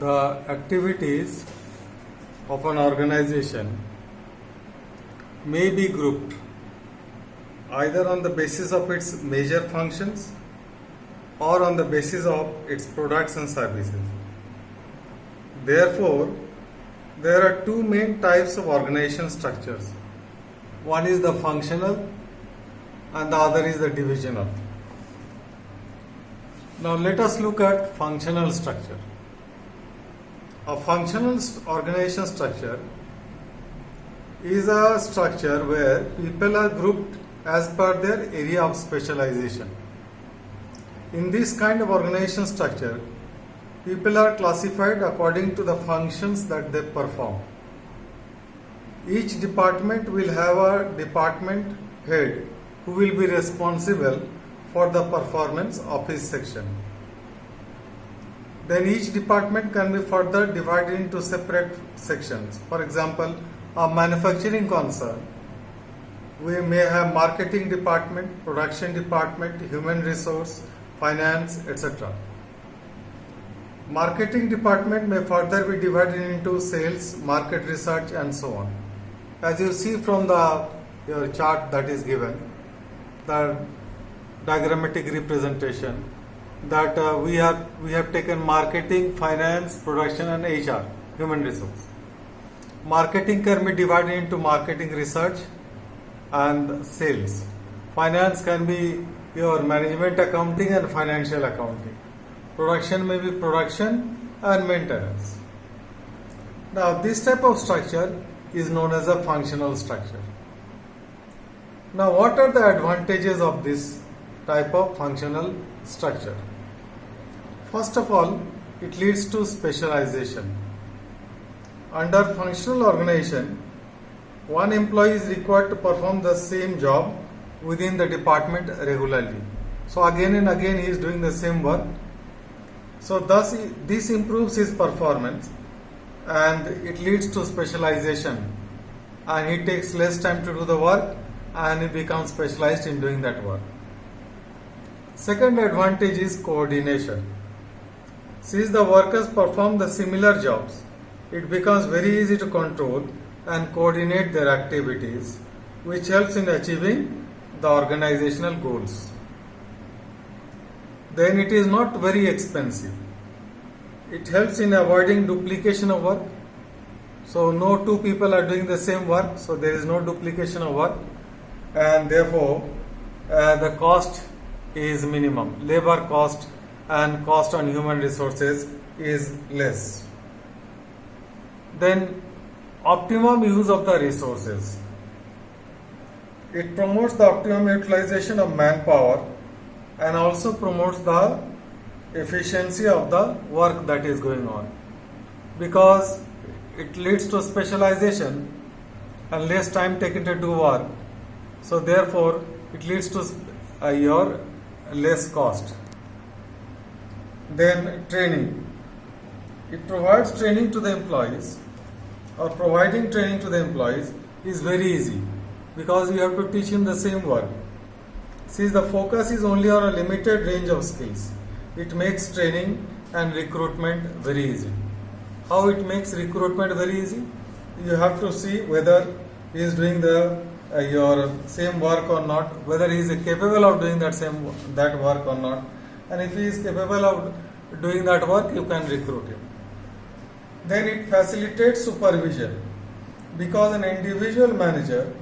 The activities of an organization may be grouped either on the basis of its major functions or on the basis of its products and services. Therefore, there are two main types of organization structures. One is the functional and the other is the divisional. Now let us look at functional structure. A functional organization structure is a structure where people are grouped as per their area of specialization. In this kind of organization structure, people are classified according to the functions that they perform. Each department will have a department head who will be responsible for the performance of his section. Then each department can be further divided into separate sections. For example, a manufacturing concern, we may have marketing department, production department, human resource, finance, etc. Marketing department may further be divided into sales, market research and so on. As you see from your chart that is given, the diagrammatic representation, that we have taken marketing, finance, production and HR, human resource. Marketing can be divided into marketing research and sales. Finance can be your management accounting and financial accounting. Production may be production and maintenance. Now this type of structure is known as a functional structure. Now what are the advantages of this type of functional structure? First of all, it leads to specialization. Under functional organization, one employee is required to perform the same job within the department regularly. So again and again he is doing the same work. So thus this improves his performance and it leads to specialization, and he takes less time to do the work and he becomes specialized in doing that work. Second advantage is coordination. Since the workers perform the similar jobs, it becomes very easy to control and coordinate their activities, which helps in achieving the organizational goals. Then it is not very expensive. It helps in avoiding duplication of work. So no two people are doing the same work, so there is no duplication of work, and therefore the cost is minimum. Labor cost and cost on human resources is less. Then optimum use of the resources. It promotes the optimum utilization of manpower and also promotes the efficiency of the work that is going on, because it leads to specialization and less time taken to do work. So therefore it leads to your less cost. Then training. It provides training to the employees, or providing training to the employees is very easy because you have to teach him the same work. Since the focus is only on a limited range of skills, it makes training and recruitment very easy. How it makes recruitment very easy? You have to see whether he is doing your same work or not, whether he is capable of doing that work or not, and if he is capable of doing that work, you can recruit him. Then it facilitates supervision, because an individual manager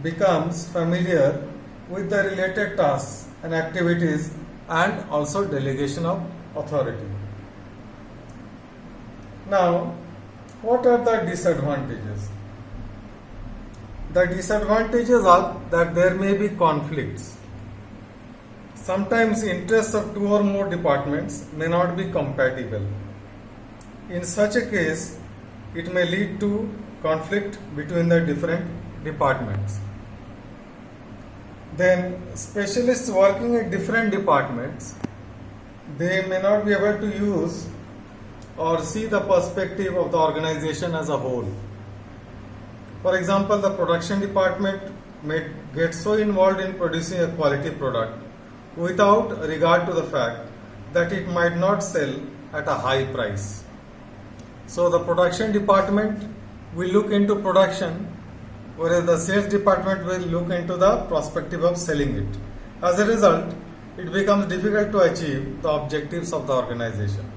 becomes familiar with the related tasks and activities and also delegation of authority. Now, what are the disadvantages? The disadvantages are that there may be conflicts. Sometimes interests of two or more departments may not be compatible. In such a case, it may lead to conflict between the different departments. Then specialists working in different departments, they may not be able to use or see the perspective of the organization as a whole. For example, the production department may get so involved in producing a quality product without regard to the fact that it might not sell at a high price. So the production department will look into production, whereas the sales department will look into the perspective of selling it. As a result, it becomes difficult to achieve the objectives of the organization.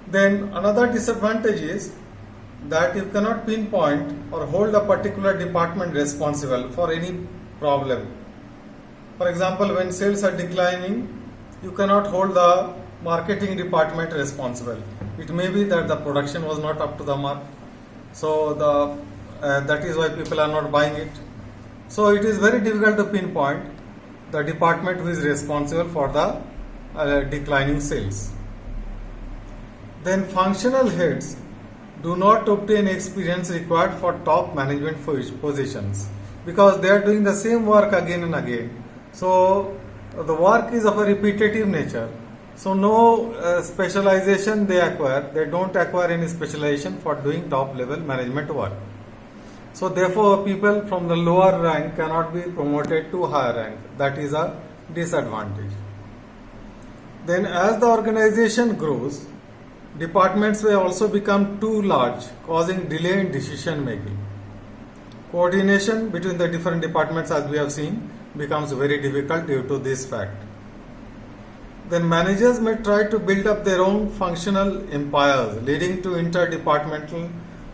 Then another disadvantage is that you cannot pinpoint or hold a particular department responsible for any problem. For example, when sales are declining, you cannot hold the marketing department responsible. It may be that the production was not up to the mark, so that is why people are not buying it. So it is very difficult to pinpoint the department who is responsible for the declining sales. Then functional heads do not obtain experience required for top management positions because they are doing the same work again and again. So the work is of a repetitive nature. So no specialization they acquire. They don't acquire any specialization for doing top level management work. So therefore people from the lower rank cannot be promoted to higher rank. That is a disadvantage. Then as the organization grows, departments may also become too large, causing delay in decision making. Coordination between the different departments, as we have seen, becomes very difficult due to this fact. Then managers may try to build up their own functional empires, leading to interdepartmental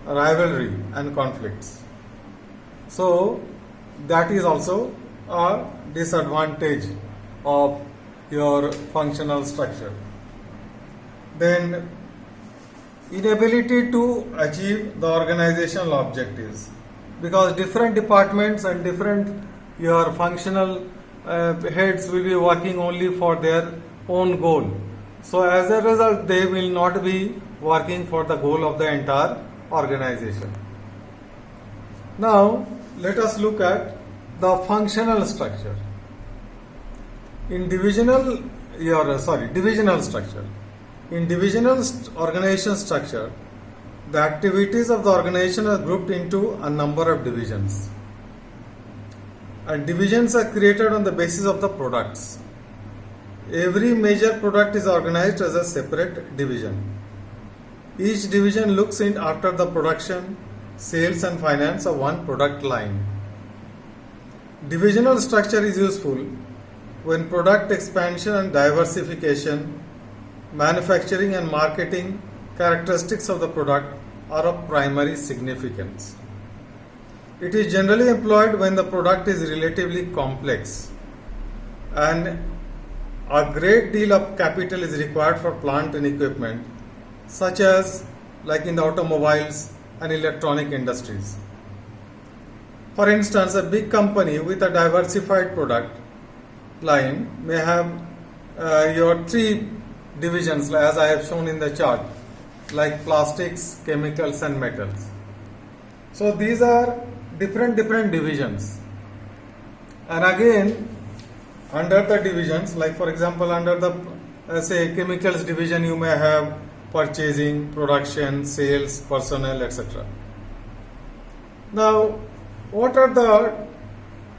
rivalry and conflicts. So that is also a disadvantage of your functional structure. Then inability to achieve the organizational objectives, because different departments and different your functional heads will be working only for their own goal. So as a result, they will not be working for the goal of the entire organization. Now let us look at the functional structure. In divisional structure. In divisional organization structure, the activities of the organization are grouped into a number of divisions. And divisions are created on the basis of the products. Every major product is organized as a separate division. Each division looks in after the production, sales and finance of one product line. Divisional structure is useful when product expansion and diversification, manufacturing and marketing characteristics of the product are of primary significance. It is generally employed when the product is relatively complex and a great deal of capital is required for plant and equipment, such as like in the automobiles and electronic industries. For instance, a big company with a diversified product line may have your three divisions, as I have shown in the chart, like plastics, chemicals and metals. So these are different divisions. And again, under the divisions, like for example under the say chemicals division, you may have purchasing, production, sales, personnel, etc. Now, what are the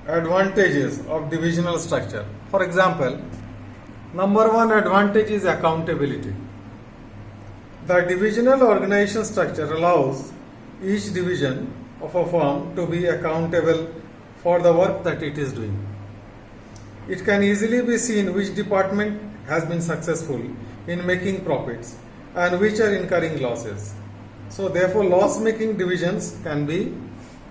advantages of divisional structure? For example, number one advantage is accountability. The divisional organization structure allows each division of a firm to be accountable for the work that it is doing. It can easily be seen which department has been successful in making profits and which are incurring losses. So therefore, loss-making divisions can be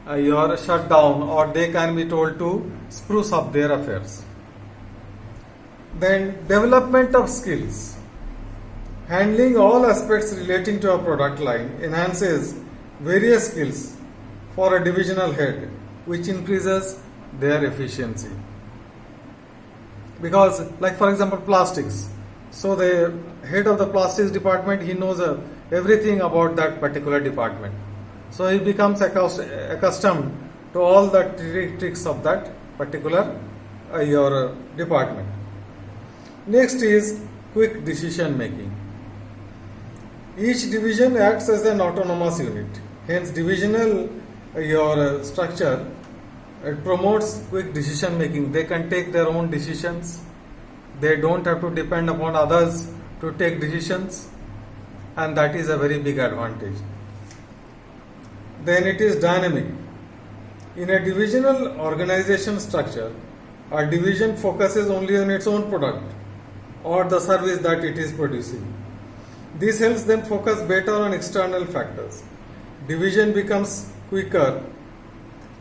shut down, or they can be told to spruce up their affairs. Then development of skills. Handling all aspects relating to a product line enhances various skills for a divisional head, which increases their efficiency. Because, like for example, plastics. So the head of the plastics department, he knows everything about that particular department. So he becomes accustomed to all the tricks of that particular your department. Next is quick decision making. Each division acts as an autonomous unit. Hence, divisional structure, it promotes quick decision making. They can take their own decisions. They don't have to depend upon others to take decisions. and that is a very big advantage. Then it is dynamic. In a divisional organization structure, a division focuses only on its own product or the service that it is producing. This helps them focus better on external factors. Division becomes quicker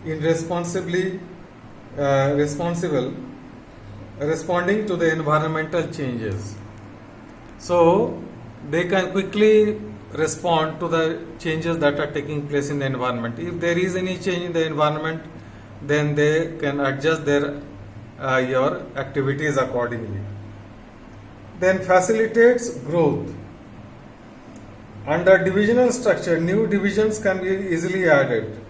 in responsible responding to the environmental changes. So they can quickly respond to the changes that are taking place in the environment. If there is any change in the environment, then they can adjust their your activities accordingly. Then facilitates growth. Under divisional structure, new divisions can be easily added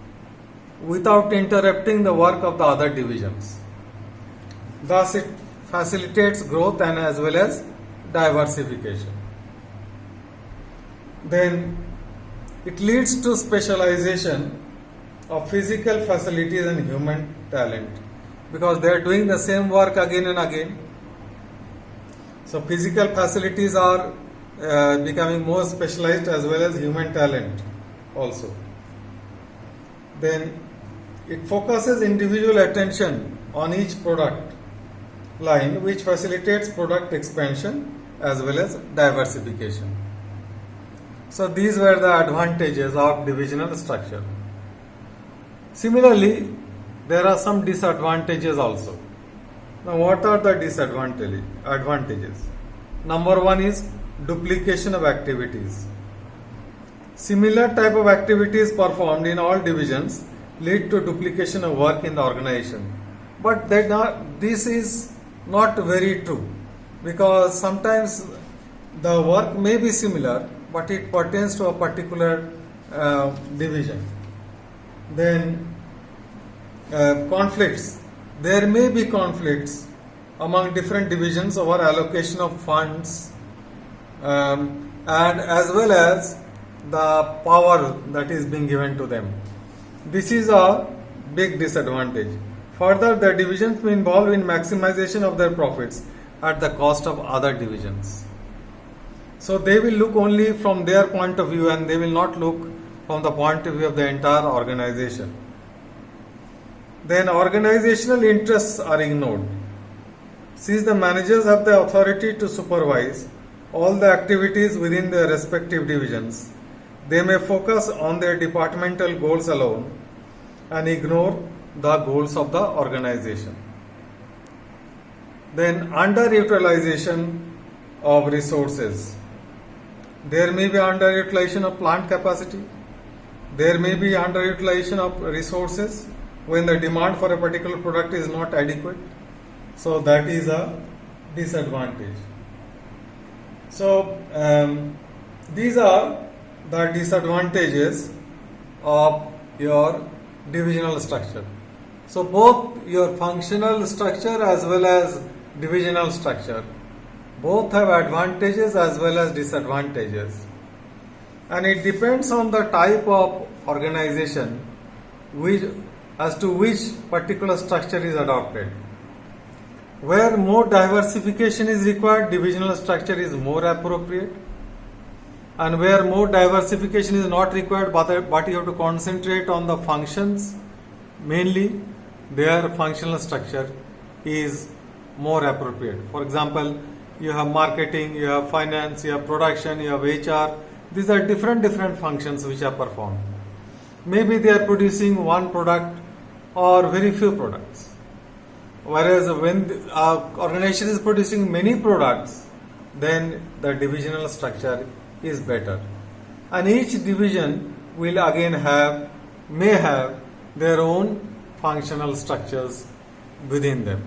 without interrupting the work of the other divisions. Thus, it facilitates growth and as well as diversification. Then, it leads to specialization of physical facilities and human talent because they are doing the same work again and again. So, physical facilities are becoming more specialized as well as human talent also. Then it focuses individual attention on each product line, which facilitates product expansion as well as diversification. So these were the advantages of divisional structure. Similarly, there are some disadvantages also. Now what are the advantages? Number one is duplication of activities. Similar type of activities performed in all divisions lead to duplication of work in the organization. But this is not very true because sometimes the work may be similar but it pertains to a particular division. Then conflicts. There may be conflicts among different divisions over allocation of funds and as well as the power that is being given to them. This is a big disadvantage. Further, the divisions may involve in maximization of their profits at the cost of other divisions. So they will look only from their point of view and they will not look from the point of view of the entire organization. Then organizational interests are ignored. Since the managers have the authority to supervise all the activities within their respective divisions, they may focus on their departmental goals alone and ignore the goals of the organization. Then underutilization of resources. There may be underutilization of plant capacity. There may be underutilization of resources when the demand for a particular product is not adequate. So that is a disadvantage. So these are the disadvantages of your divisional structure. So both your functional structure as well as divisional structure, both have advantages as well as disadvantages. And it depends on the type of organization as to which particular structure is adopted. Where more diversification is required, divisional structure is more appropriate. And where more diversification is not required, but you have to concentrate on the functions mainly, their functional structure is more appropriate. For example, you have marketing, you have finance, you have production, you have HR. These are different functions which are performed. Maybe they are producing one product or very few products. Whereas when our organization is producing many products, then the divisional structure is better. And each division will again may have their own functional structures within them.